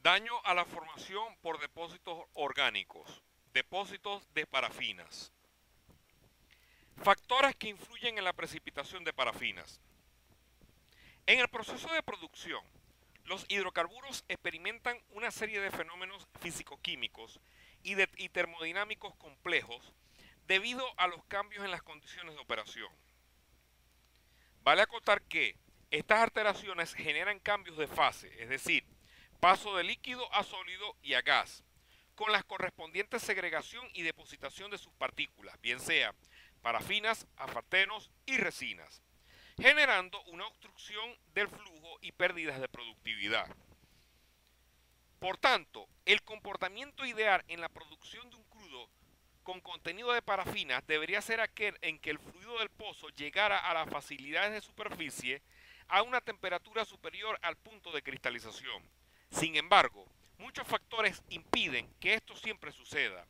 Daño a la formación por depósitos orgánicos, depósitos de parafinas. Factores que influyen en la precipitación de parafinas. En el proceso de producción, los hidrocarburos experimentan una serie de fenómenos físico-químicos y termodinámicos complejos debido a los cambios en las condiciones de operación. Vale acotar que estas alteraciones generan cambios de fase, es decir, paso de líquido a sólido y a gas, con la correspondiente segregación y depositación de sus partículas, bien sea parafinas, aspartenos y resinas, generando una obstrucción del flujo y pérdidas de productividad. Por tanto, el comportamiento ideal en la producción de un crudo con contenido de parafina debería ser aquel en que el fluido del pozo llegara a las facilidades de superficie a una temperatura superior al punto de cristalización. Sin embargo, muchos factores impiden que esto siempre suceda,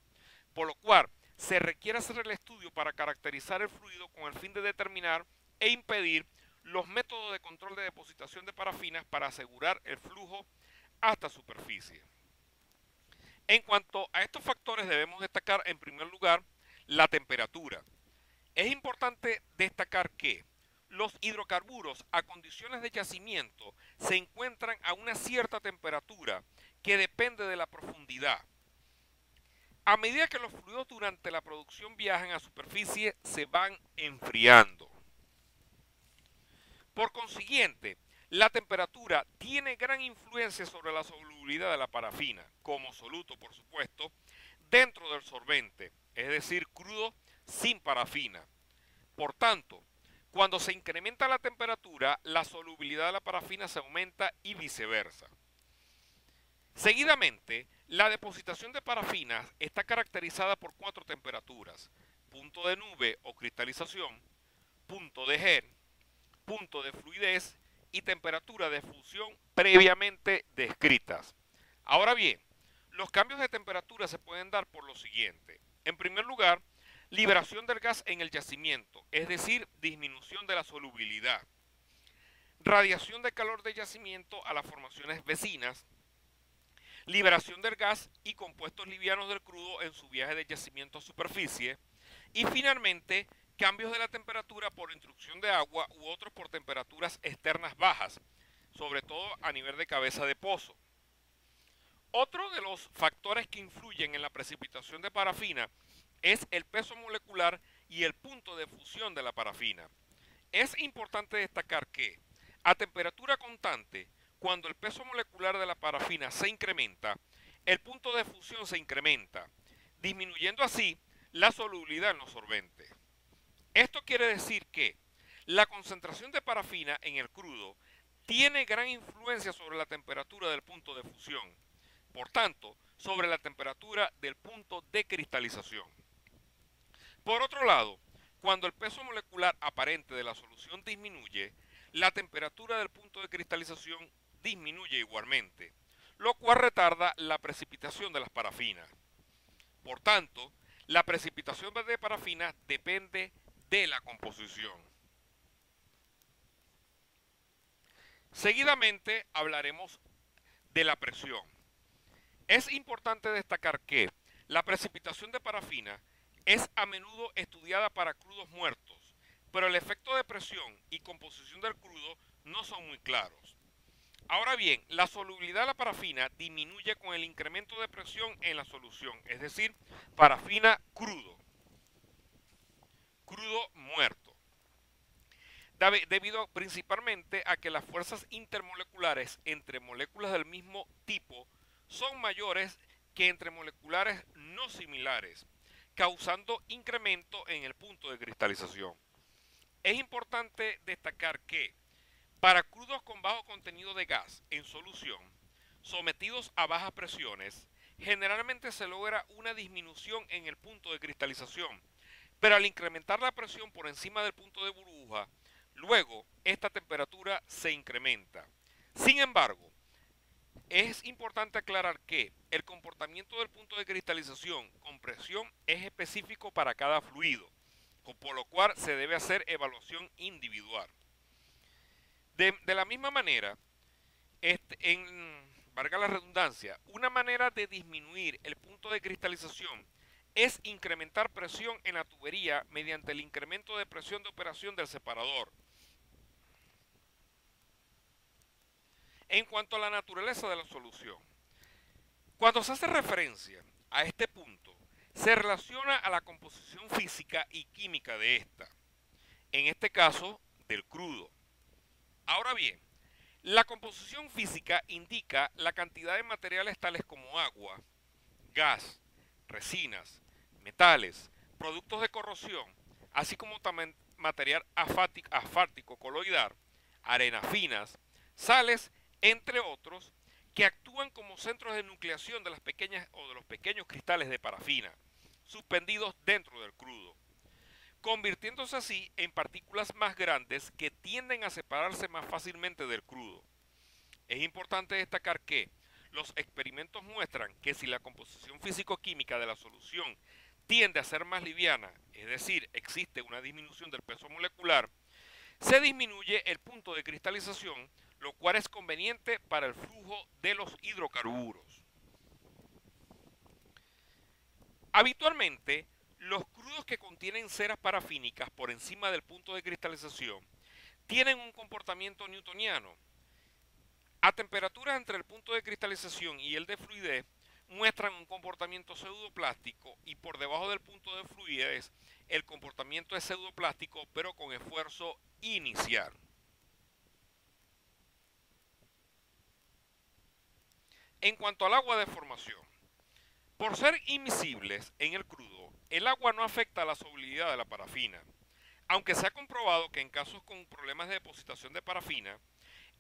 por lo cual se requiere hacer el estudio para caracterizar el fluido con el fin de determinar e impedir los métodos de control de depositación de parafinas para asegurar el flujo hasta superficie. En cuanto a estos factores debemos destacar en primer lugar la temperatura. Es importante destacar que los hidrocarburos a condiciones de yacimiento se encuentran a una cierta temperatura que depende de la profundidad. A medida que los fluidos durante la producción viajan a superficie se van enfriando. Por consiguiente, la temperatura tiene gran influencia sobre la solubilidad de la parafina, como soluto por supuesto, dentro del solvente, es decir, crudo sin parafina. Por tanto, cuando se incrementa la temperatura, la solubilidad de la parafina se aumenta y viceversa. Seguidamente, la depositación de parafinas está caracterizada por 4 temperaturas: punto de nube o cristalización, punto de G, punto de fluidez y temperatura de fusión previamente descritas. Ahora bien, los cambios de temperatura se pueden dar por lo siguiente. En primer lugar, liberación del gas en el yacimiento, es decir, disminución de la solubilidad. Radiación de calor del yacimiento a las formaciones vecinas. Liberación del gas y compuestos livianos del crudo en su viaje de yacimiento a superficie. Y finalmente, cambios de la temperatura por intrusión de agua u otros por temperaturas externas bajas, sobre todo a nivel de cabeza de pozo. Otro de los factores que influyen en la precipitación de parafina es el peso molecular y el punto de fusión de la parafina. Es importante destacar que a temperatura constante, cuando el peso molecular de la parafina se incrementa, el punto de fusión se incrementa, disminuyendo así la solubilidad en los solventes. Esto quiere decir que la concentración de parafina en el crudo tiene gran influencia sobre la temperatura del punto de fusión, por tanto, sobre la temperatura del punto de cristalización. Por otro lado, cuando el peso molecular aparente de la solución disminuye, la temperatura del punto de cristalización disminuye igualmente, lo cual retarda la precipitación de las parafinas. Por tanto, la precipitación de parafina depende de la composición. Seguidamente hablaremos de la presión. Es importante destacar que la precipitación de parafina es a menudo estudiada para crudos muertos, pero el efecto de presión y composición del crudo no son muy claros. Ahora bien, la solubilidad de la parafina disminuye con el incremento de presión en la solución, es decir, parafina crudo, crudo muerto, debido principalmente a que las fuerzas intermoleculares entre moléculas del mismo tipo son mayores que entre moleculares no similares, causando incremento en el punto de cristalización. Es importante destacar que para crudos con bajo contenido de gas en solución, sometidos a bajas presiones, generalmente se logra una disminución en el punto de cristalización, pero al incrementar la presión por encima del punto de burbuja, luego esta temperatura se incrementa. Sin embargo, es importante aclarar que el comportamiento del punto de cristalización con presión es específico para cada fluido, por lo cual se debe hacer evaluación individual. De la misma manera, valga la redundancia, una manera de disminuir el punto de cristalización es incrementar presión en la tubería mediante el incremento de presión de operación del separador. En cuanto a la naturaleza de la solución, cuando se hace referencia a este punto, se relaciona a la composición física y química de esta, en este caso del crudo. Ahora bien, la composición física indica la cantidad de materiales tales como agua, gas, resinas, metales, productos de corrosión, así como también material asfáltico coloidal, arenas finas, sales, entre otros, que actúan como centros de nucleación de las pequeñas o de los pequeños cristales de parafina, suspendidos dentro del crudo, convirtiéndose así en partículas más grandes que tienden a separarse más fácilmente del crudo. Es importante destacar que los experimentos muestran que si la composición físico-química de la solución tiende a ser más liviana, es decir, existe una disminución del peso molecular, se disminuye el punto de cristalización, lo cual es conveniente para el flujo de los hidrocarburos. Habitualmente, los crudos que contienen ceras parafínicas por encima del punto de cristalización tienen un comportamiento newtoniano. A temperaturas entre el punto de cristalización y el de fluidez muestran un comportamiento pseudoplástico y por debajo del punto de fluidez el comportamiento es pseudoplástico pero con esfuerzo inicial. En cuanto al agua de formación, por ser inmiscibles en el crudo, el agua no afecta a la solubilidad de la parafina, aunque se ha comprobado que en casos con problemas de depositación de parafina,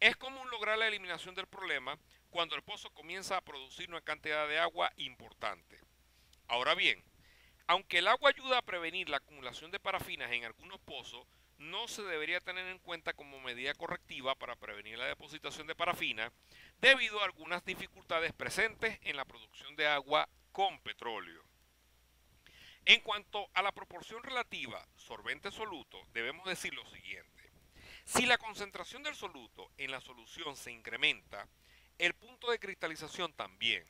es común lograr la eliminación del problema cuando el pozo comienza a producir una cantidad de agua importante. Ahora bien, aunque el agua ayuda a prevenir la acumulación de parafinas en algunos pozos, no se debería tener en cuenta como medida correctiva para prevenir la depositación de parafina debido a algunas dificultades presentes en la producción de agua con petróleo. En cuanto a la proporción relativa solvente-soluto, debemos decir lo siguiente. Si la concentración del soluto en la solución se incrementa, el punto de cristalización también.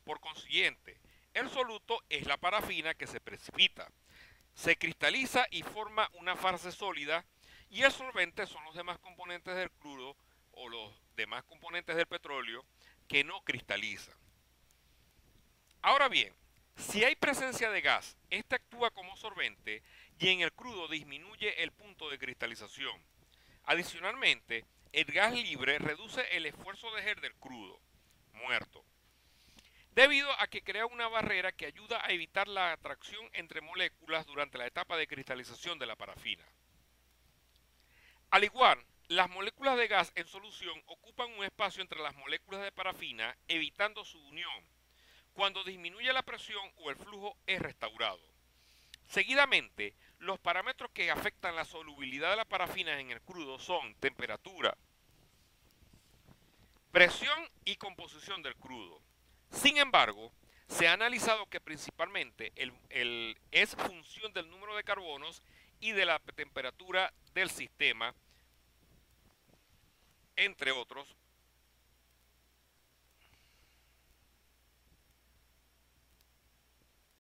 Por consiguiente, el soluto es la parafina que se precipita, se cristaliza y forma una fase sólida, y el solvente son los demás componentes del crudo o los demás componentes del petróleo que no cristalizan. Ahora bien, si hay presencia de gas, este actúa como solvente y en el crudo disminuye el punto de cristalización. Adicionalmente, el gas libre reduce el esfuerzo de Hertz del crudo, muerto, debido a que crea una barrera que ayuda a evitar la atracción entre moléculas durante la etapa de cristalización de la parafina. Al igual, las moléculas de gas en solución ocupan un espacio entre las moléculas de parafina, evitando su unión, cuando disminuye la presión o el flujo es restaurado. Seguidamente, los parámetros que afectan la solubilidad de la parafina en el crudo son temperatura, presión y composición del crudo. Sin embargo, se ha analizado que principalmente es función del número de carbonos y de la temperatura del sistema, entre otros